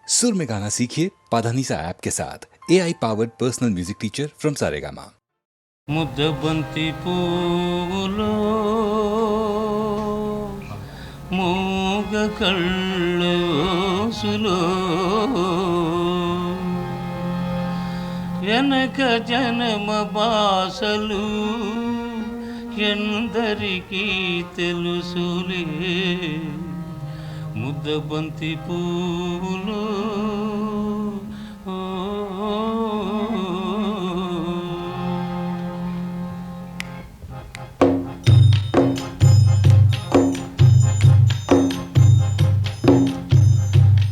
सुर में गाना सीखिए पाधानीसा ऐप के साथ AI powered personal music teacher from Saregama. ముద్దబంతి పూలో మూగ కళ్ళోసులో వెనక జనమ బాసలు ఎందరికీ తెలుసులే ముద్దబంతి పూలో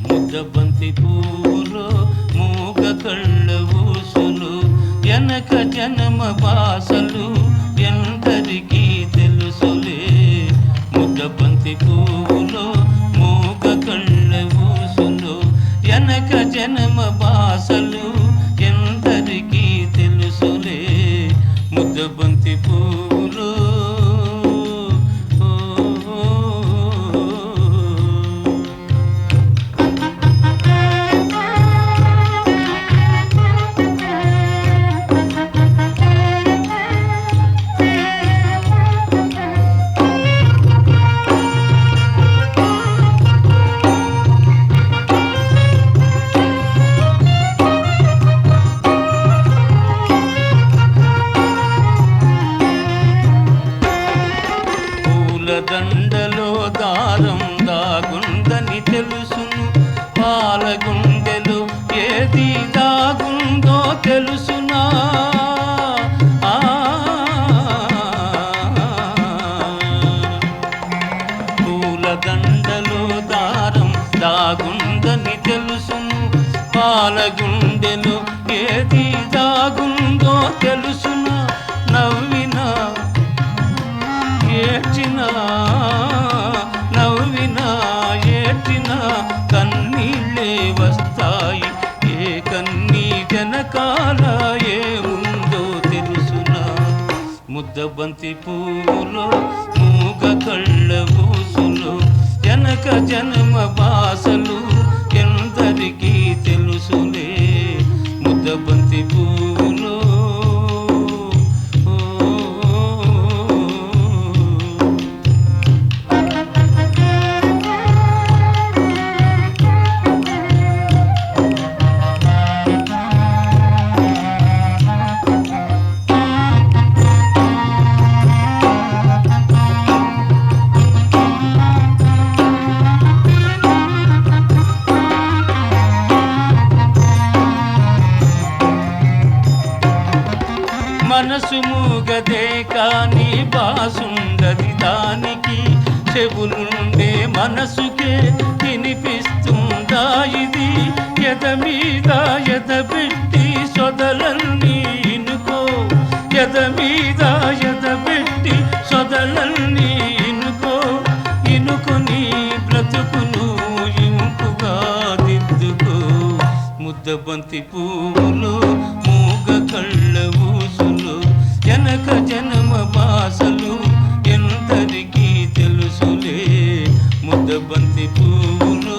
ముద్దబంతి పూలో మూగ కళ్ళ ఊసులు వెనక జనమ బాసలు ఎందరికీ తెలుసులే ముద్దబంతి పూలో మూగ కళ్ళ ఊసులు వెనక జనమ బాసలు ఎందరికీ తెలుసులే ముద్దబంతి పూలో దండలో దారం దాగుందని తెలుసును పాలగుండెలో ఏది దాగుందో తెలుసునా పూల దండలో దారం దాగుందని తెలుసును పాలగుండెలో ఏది దాగుందో తెలుసునా నవ్వినా ఏడ్చినా నవ్వినా ఏడ్చినా కన్నీళ్ళే వస్తాయి ఏ కన్నీ జనకాల ఏముందో తెలుసునా ముద్దబంతి పూలో మూగ కళ్ళ ఊసులు వెనక జన్మ బాసలు ఎందరికీ తెలుసులే ముద్దబంతి పూలో మనసు మూగదే కాని బాసుండది దానికి చెవులుండే మనసుకే వినిపిస్తుందా ఇది ఎద మీద ఎద పెట్టి సొదలన్నీ ఇనుకో ఎద మీద ఎద పెట్టి సొదలన్నీ ఇనుకో ఇనుకొని బ్రతుకును ఇంపుగా దిద్దుకో ముద్దబంతి పూలు మూగ కళ్ళ ఊసులు వెనక జన్మ బాసలు ఎందరికీ తెలుసులే ముద్దబంతి పూలు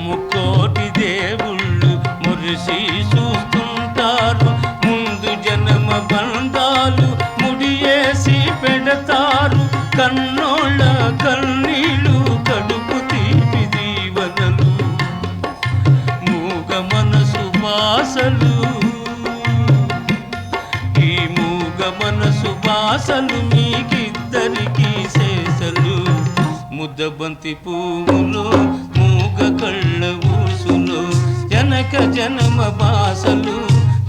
ముక్కోటి దేవుళ్ళు మురిసి చూస్తుంటారు ముందు జన్మ బంధాలు ముడియేసి పెడతారు కన్నోళ్ళ కన్నీళ్ళు కడుపు తీపి దీవనలు మూగ మనసు బాసలు ఈ మూగ మనసు బాసలు మీకిద్దరికీ శేషలు ముద్దబంతి పువ్వులు మూగ కళ్ళ ఊసులు వెనక జన్మ బాసలు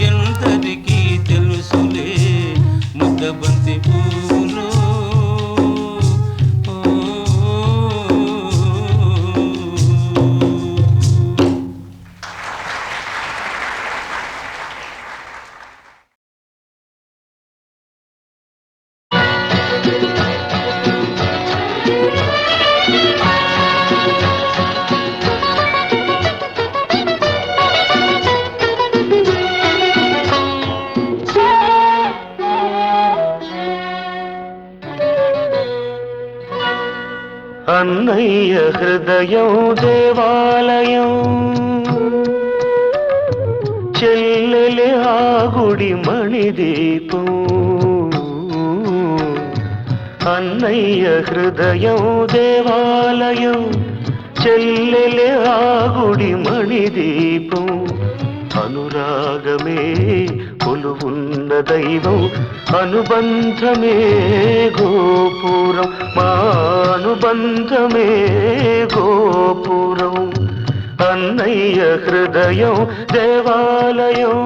ఎందరికీ తెలుసులే ముద్దబంతి పువ్వులు అన్నయ్య హృదయం దేవాలయం, చెల్లెలి ఆ గుడి మణిదీపం. అన్నయ్య హృదయం దేవాలయం, చెల్లెలి ఆ గుడి మణిదీపం. అనురాగమే కొలువున్న దైవం, అనుబంధమే గోపురం, మా అనుబంధమే గోపురం. అన్నయ్య హృదయం దేవాలయం.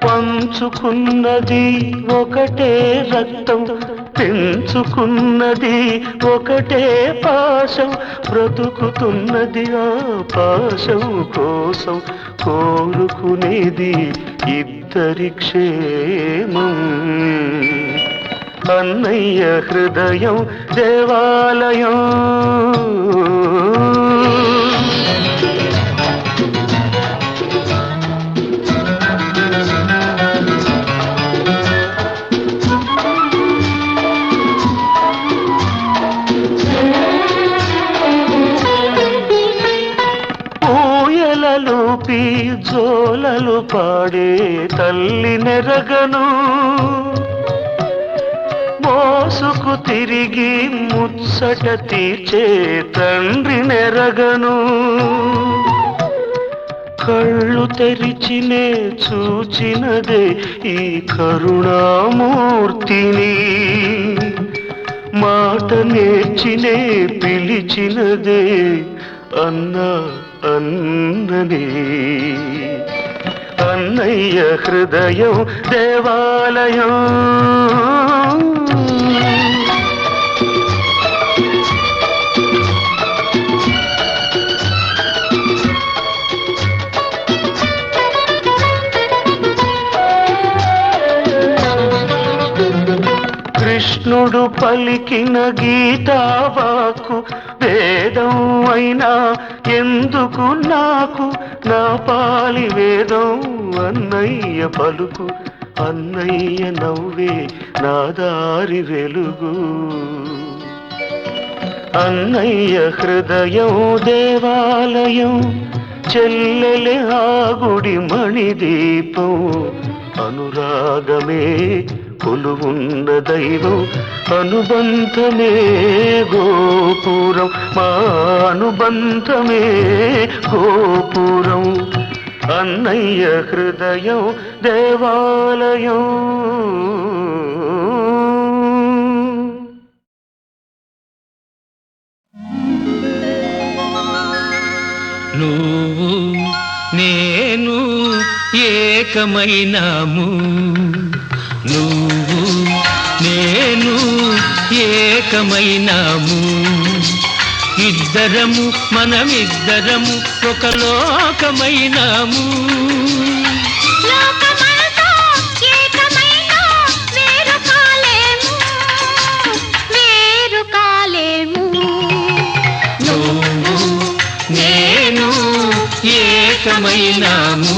పంచుకున్నది ఒకటే రక్తం, పెంచుకున్నది ఒకటే పాశం, బ్రతుకుతున్నది ఆ పాశం కోసం, కోరుకునేది ఇద్దరి క్షేమం. అన్నయ్య హృదయం దేవాలయం. ఊయలలూపి జోలలు పాడే తల్లి నెరగను, మోసుకు తిరిగి ముచ్చట తీర్చే తండ్రి నెరగను. కళ్ళు తెరిచినే చూచినదే ఈ కరుణామూర్తిని, మాట నేర్చినే పిలిచినదే అన్నా అన్నని. అన్నయ్య హృదయం దేవాలయం. కృష్ణుడు పలికిన గీతావాకు వేదం అయినా ఎందుకు నాకు, నా పాలి వేదం అన్నయ్య పలుకు, అన్నయ్య నవ్వే నా దారి వెలుగు. అన్నయ్య హృదయం దేవాలయం, చెల్లెలి ఆ గుడి మణిదీపం. అనురాగమే కొలువున్న దైవం, అనుబంధమే గోపురం, మా అనుబంధమే గోపురం. అన్నయ్య హృదయం దేవాలయం. నువ్వు నేను ఏకమైనాము, నువ్వు నేను ఏకమైనాము, ఇద్దరము మనమిద్దరము ఒక లోకమైనాము. నువ్వు నేను ఏకమైనాము.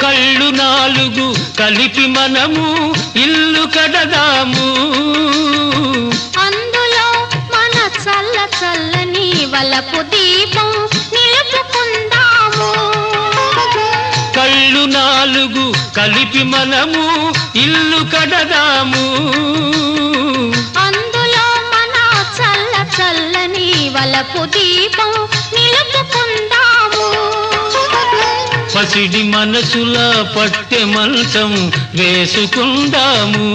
కళ్ళు నాలుగు కలిపి మనము ఇల్లు కడదాము, అందులో మన చల్ల చల్లని వలపు దీపం నిలుపుకుందాము. కళ్ళు నాలుగు కలిపి మనము ఇల్లు కడదాము, అందులో మన చల్ల చల్లని వలపు దీపం నిలుపుకుందాము. పసిడి మనసుల పట్టె మంచం వేసుకుందాము,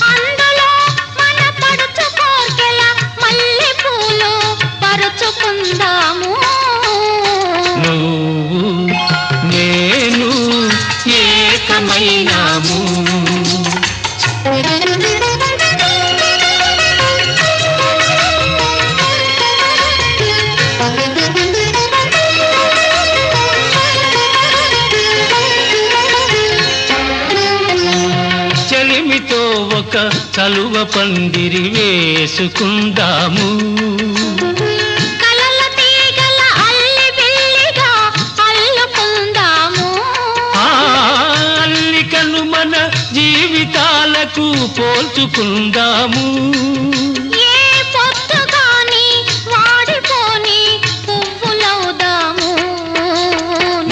అందులో మన పడుచు కోర్కెల మల్లె పూలు పరుచుకుందాము. నువ్వు నేను ఏకమైనాము. చలువ పందిరి వేసుకుందాము. కలల తీగల అల్లి బిల్లిగా అల్లుకుందాము. అల్లికను మన జీవితాలకు పోల్చుకుందాము. ఏ పొత్తు కాని వాడిపోని పువ్వులవుదాము.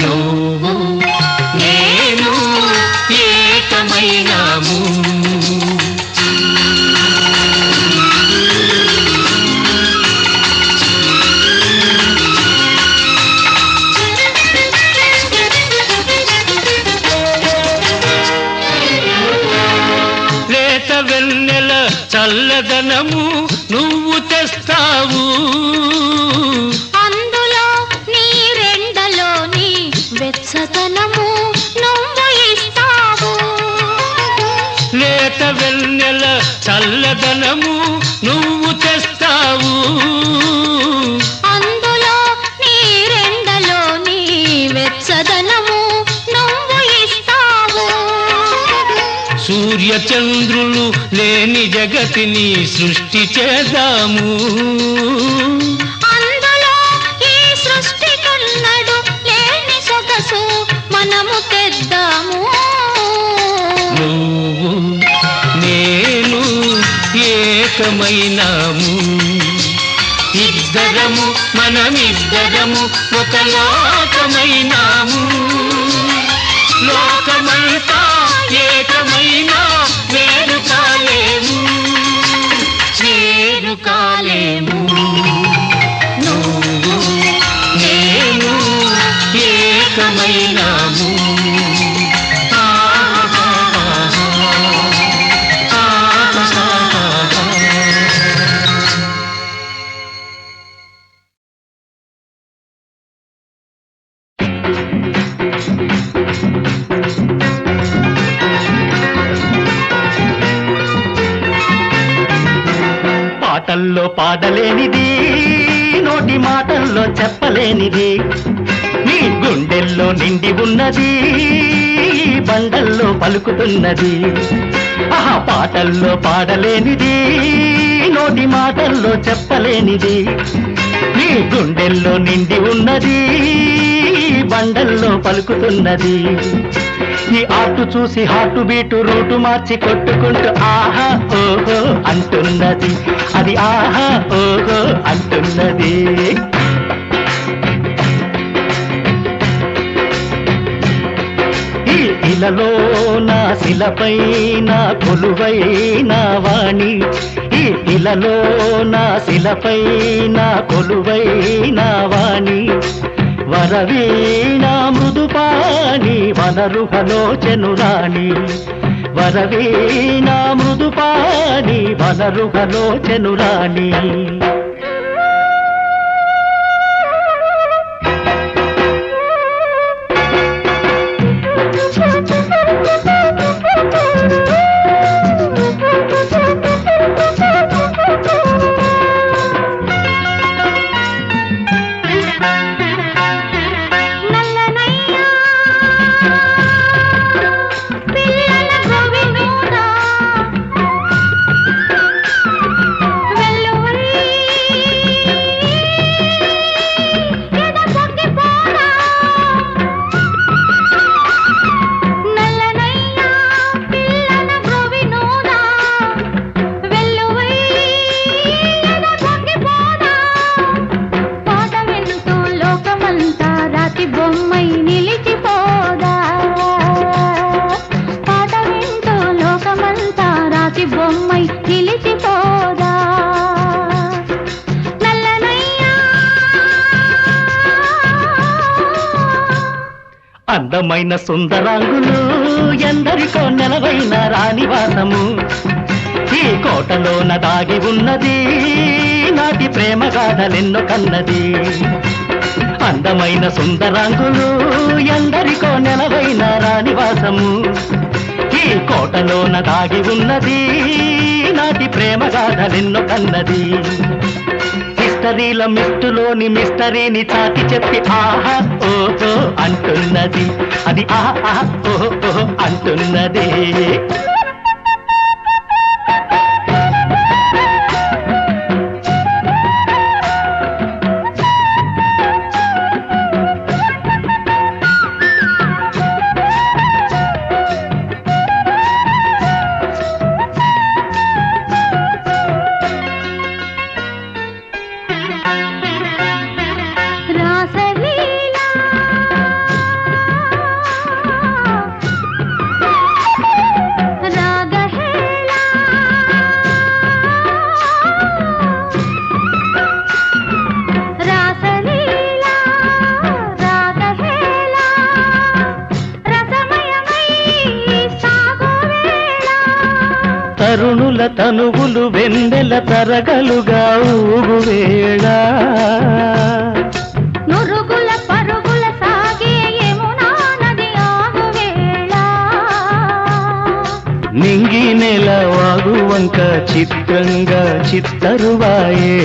నువ్వు నేను ఏకమైనాము. లేత వెన్నెల చల్లదనము నువ్వు తెస్తావు. అందులో నీ రెండలోని వెచ్చదనము నువ్వు ఇస్తావు. లేత వెన్నెల చల్లదనము నువ్వు తెస్తావు. అందులో నీ రెండలోని వెచ్చదనము నువ్వు ఇస్తావు. సూర్య చంద్రులు లేని జగతిని సృష్టి చేద్దాము. అందులో ఈ సృష్టికున్నడు లేని సొగసు మనము తెద్దాము. నువ్వు నేను ఏకమైనాము. ఇద్దరము మనమిద్దరము ఒక లోకమైనాము. లోకమంతా ఏకమైనా వేరు కాలేము, వేరు కాలేము. నువ్వు నేను ఏకమైనాము. పాటల్లో పాడలేనిది, నోటి మాటల్లో చెప్పలేనిది, నీ గుండెల్లో నిండి ఉన్నది, బండల్లో పలుకుతున్నది. ఆహా, పాటల్లో పాడలేనిది, నోటి మాటల్లో చెప్పలేనిది, నీ గుండెల్లో నిండి ఉన్నది, బండల్లో పలుకుతున్నది. ఈ ఆటు చూసి హాటు బీటు రూటు మార్చి కొట్టుకుంటూ ఆహా ఓహో అంటున్నది, అది ఆహా ఓహో అంటున్నది. ఈ ఇలలో నా శిలపై నా కొలువైన వాణి, ఈ ఇలలో నా శిలపై నా కొలువైన వాణి, వరవీణ మృదుపాణి వనరుహలోచనురాణి, వరవీణ మృదుపాణి వనరుహలోచనురాణి. అందమైన సుందరాంగులు ఎందరికో నెలవైన రాణివాసము, ఈ కోటలోన దాగి ఉన్నది నాటి ప్రేమ గాథలెన్నో కన్నది. అందమైన సుందరాంగులు ఎందరికో నెలవైన రాణివాసము, ఈ కోటలోన దాగి ఉన్నది నాటి ప్రేమ గాథలెన్నో కన్నది. మిస్టరీల మిస్టులోని మిస్టరీని చాటి చెప్పి ఆహా ఓహో అంటున్నది, అది ఆహా ఓహో అంటున్నది. తనువులు వెన్నెల తరగలుగా ఊగువేళ నురుగుల పరుగుల సాగే యమునా నది ఆగువేళ నింగి నెల వాగు వంక చిత్రంగా చిత్తరువాయే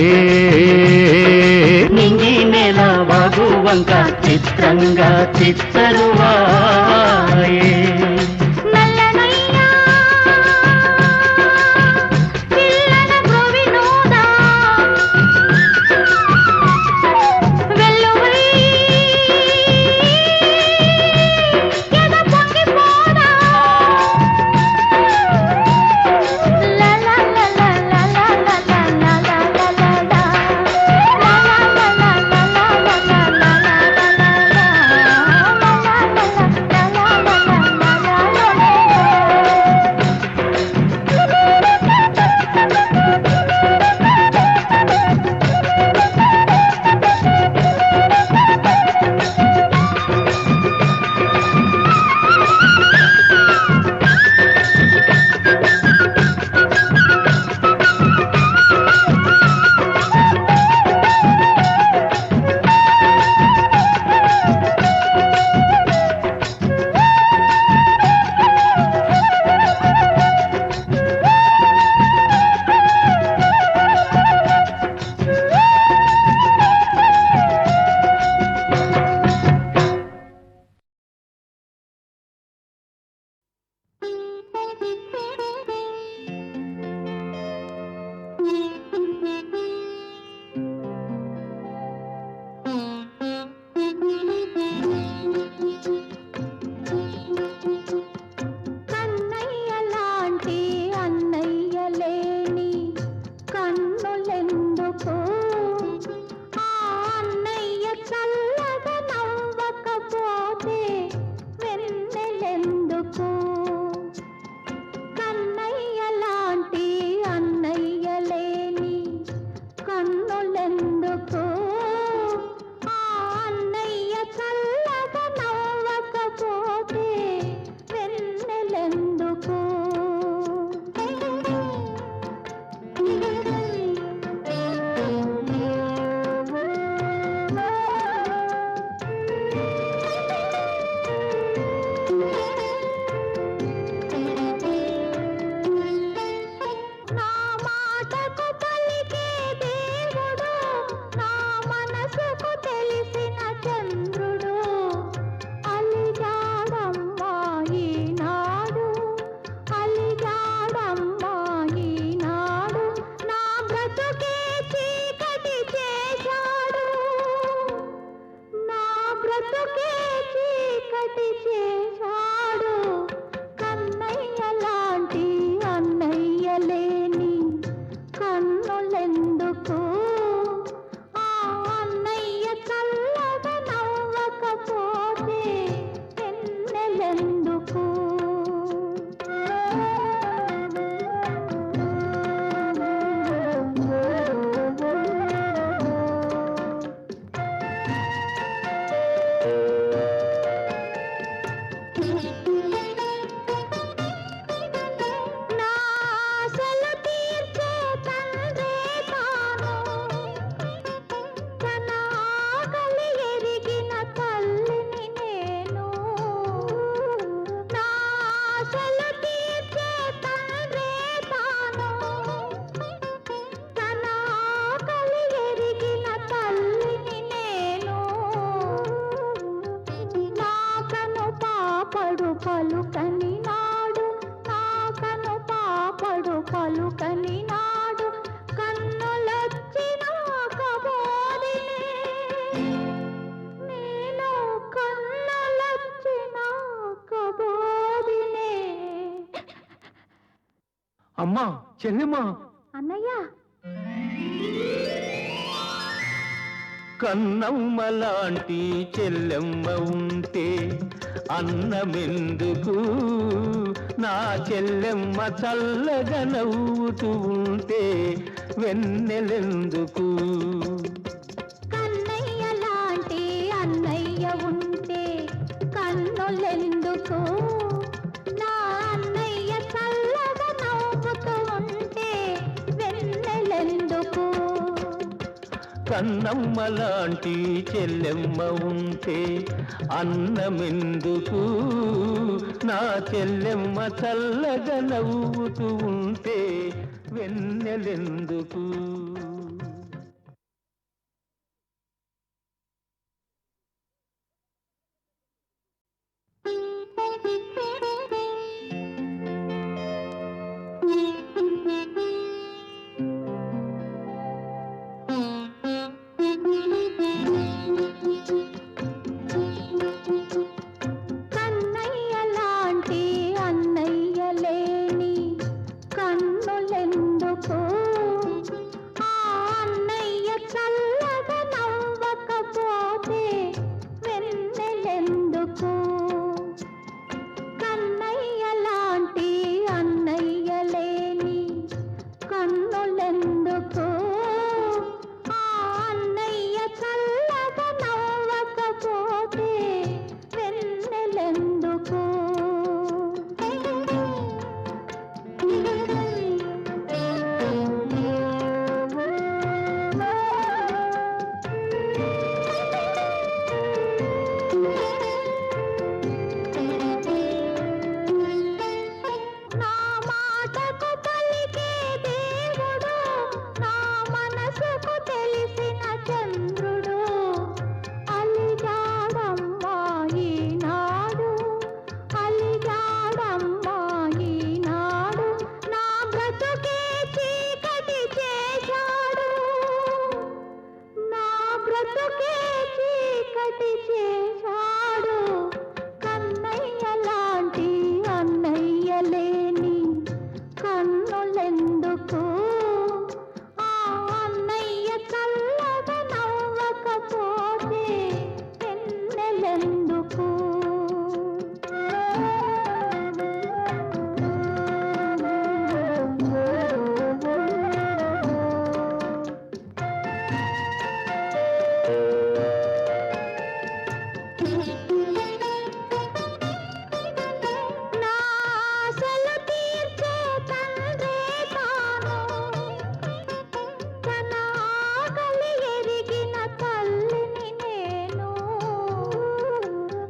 నింగి నెల వాగు వంక చిత్రంగా చిత్తరువాయే అమ్మా చెల్లెమ్మా అన్నయ్య కన్నమ్మ లాంటి చెల్లెమ్మ ఉంటే అన్నమెందుకు నా చెల్లెమ్మ చల్లగా నవ్వుతూ ఉంటే వెన్నెలెందుకు కన్నయ్య లాంటి అన్నయ్య ఉంటే కన్నులెందుకు నా అన్నయ్య చల్లగా నవ్వుతూ ఉంటే కన్నమ్మ లాంటి చెల్లెమ్మ ఉంటే అన్నమెందుకు, నా చెల్లెమ్మ చల్లగా నవ్వుతూ ఉంటే వెన్నెలెందుకు. కన్నయ్య లాంటి అన్నయ్య లేని కన్నులెందుకు, ఆ అన్నయ్య చల్లగా నవ్వకపోతే వెన్నెలెందుకు. కన్నయ్య లాంటి అన్నయ్య లేని కన్నులెందుకు, ఆ అన్నయ్య చల్లగా నవ్వకపోతే వెన్నెలెందుకు. నా మాటకు పలికే దేవుడు, నా మనసుకు తెలిసిన చంద్రుడు, అలిగాడమ్మా ఈనాడు, అలిగాడమ్మా ఈనాడు. నా బ్రతుకే చీకటి చేశాడు, నా బ్రతుకే చీకటి చేశాడు. కన్నయ్య లాంటి అన్నయ్య లేని కన్నులెందుకు, ఆ అన్నయ్య చల్లగా నవ్వకపోతే వెన్నెలెందుకు. నా ఆశలు తీర్చే తండ్రే తాను, తన ఆకలి ఎరిగిన తల్లిని నేను.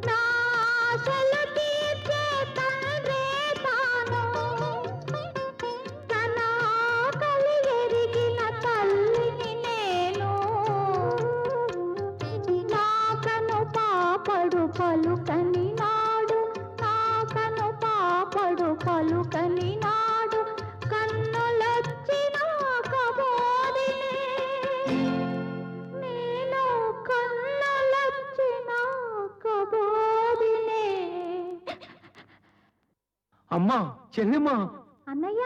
నా ఆశలు తీర్చే తండ్రే తాను, తన ఆకలి ఎరిగిన తల్లిని నేను. నాకను పాపడు పలుకని నాడు, నాకను పాపడు పలుకని నాడు, కన్నులొచ్చినాక బోధినే, నీలో కన్నులొచ్చినాక బోధినే. అమ్మా చెల్లెమ్మా అన్నయ్య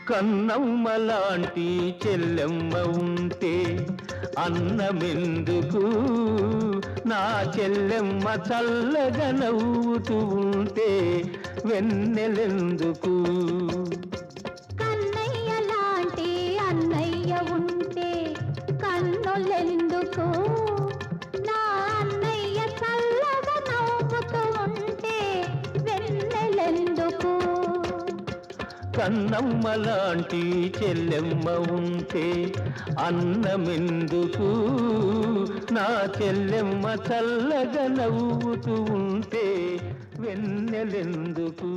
కన్నమ్మ లాంటి చెల్లెమ్మ ఉంటే అన్నమెందుకు, నా చెల్లెమ్మ చల్లగా నవ్వుతూ ఉంటే వెన్నెలెందుకు. కన్నయ్య లాంటి అన్నయ్య ఉంటే కన్నులెందుకు, నా అన్నయ్య చల్లగా నవ్వుతూ ఉంటే వెన్నెలెందుకు. కన్నమ్మ లాంటి చెల్లెమ్మ ఉంటే అన్నమెందుకు, నా చెల్లెమ్మ చల్లగా నవ్వుతూ ఉంటే వెన్నెలెందుకు.